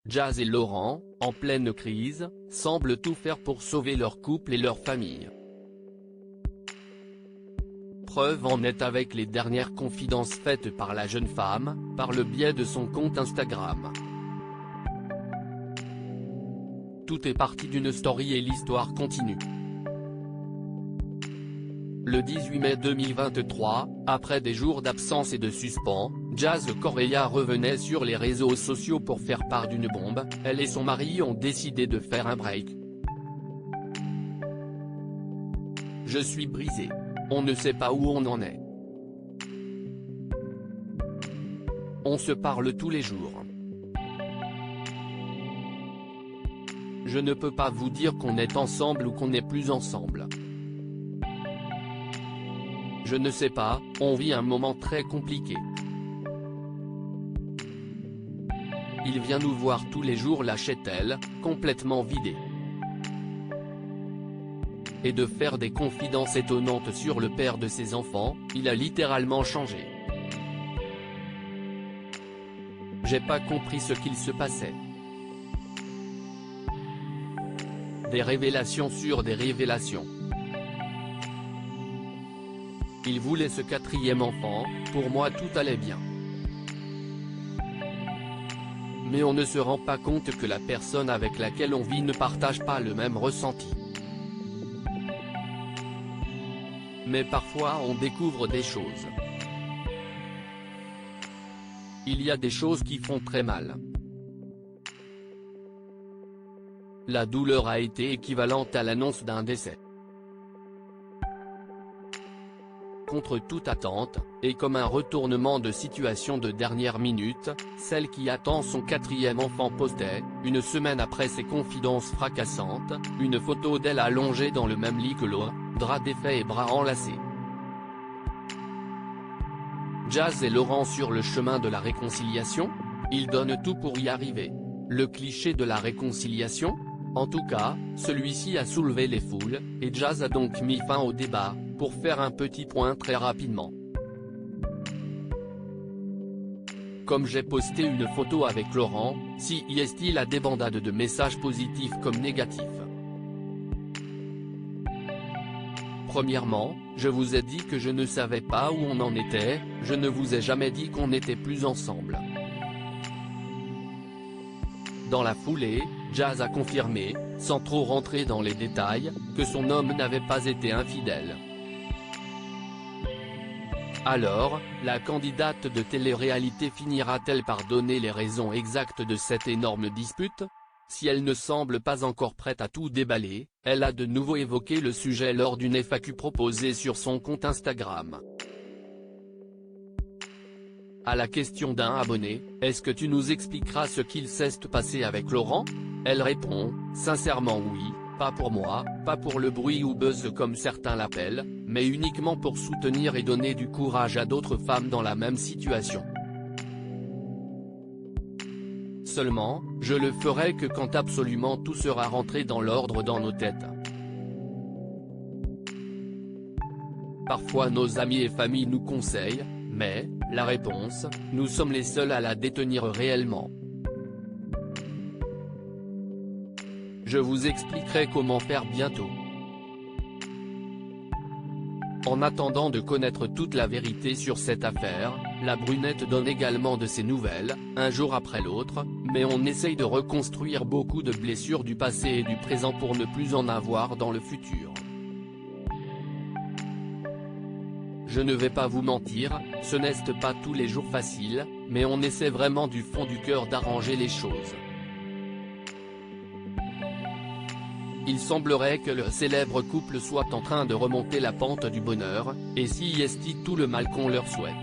Jazz et Laurent, en pleine crise, semblent tout faire pour sauver leur couple et leur famille. Preuve en est avec les dernières confidences faites par la jeune femme, par le biais de son compte Instagram. Tout est parti d'une story et l'histoire continue. Le 18 mai 2023, après des jours d'absence et de suspens, Jazz Correia revenait sur les réseaux sociaux pour faire part d'une bombe. Elle et son mari ont décidé de faire un break. Je suis brisé. On ne sait pas où on en est. On se parle tous les jours. Je ne peux pas vous dire qu'on est ensemble ou qu'on n'est plus ensemble. Je ne sais pas, on vit un moment très compliqué. Il vient nous voir tous les jours, lâchait-elle, complètement vidée. Et de faire des confidences étonnantes sur le père de ses enfants, il a littéralement changé. J'ai pas compris ce qu'il se passait. Des révélations sur des révélations. Il voulait ce quatrième enfant, pour moi tout allait bien. Mais on ne se rend pas compte que la personne avec laquelle on vit ne partage pas le même ressenti. Mais parfois on découvre des choses. Il y a des choses qui font très mal. La douleur a été équivalente à l'annonce d'un décès. Contre toute attente, et comme un retournement de situation de dernière minute, celle qui attend son quatrième enfant postait, une semaine après ses confidences fracassantes, une photo d'elle allongée dans le même lit que l'autre, drap défait et bras enlacés. Jazz et Laurent sur le chemin de la réconciliation? Ils donnent tout pour y arriver. Le cliché de la réconciliation? En tout cas, celui-ci a soulevé les foules, et Jazz a donc mis fin au débat, pour faire un petit point très rapidement. Comme j'ai posté une photo avec Laurent, si y est-il a débandade de messages positifs comme négatifs. Premièrement, je vous ai dit que je ne savais pas où on en était, je ne vous ai jamais dit qu'on n'était plus ensemble. Dans la foulée, Jazz a confirmé, sans trop rentrer dans les détails, que son homme n'avait pas été infidèle. Alors, la candidate de télé-réalité finira-t-elle par donner les raisons exactes de cette énorme dispute? Si elle ne semble pas encore prête à tout déballer, elle a de nouveau évoqué le sujet lors d'une FAQ proposée sur son compte Instagram. À la question d'un abonné, est-ce que tu nous expliqueras ce qu'il s'est passé avec Laurent? Elle répond, sincèrement oui, pas pour moi, pas pour le bruit ou buzz comme certains l'appellent, mais uniquement pour soutenir et donner du courage à d'autres femmes dans la même situation. Seulement, je le ferai que quand absolument tout sera rentré dans l'ordre dans nos têtes. Parfois nos amis et familles nous conseillent, mais, la réponse, nous sommes les seuls à la détenir réellement. Je vous expliquerai comment faire bientôt. En attendant de connaître toute la vérité sur cette affaire, la brunette donne également de ses nouvelles, un jour après l'autre, mais on essaye de reconstruire beaucoup de blessures du passé et du présent pour ne plus en avoir dans le futur. Je ne vais pas vous mentir, ce n'est pas tous les jours facile, mais on essaie vraiment du fond du cœur d'arranger les choses. Il semblerait que le célèbre couple soit en train de remonter la pente du bonheur, et si y est tout le mal qu'on leur souhaite.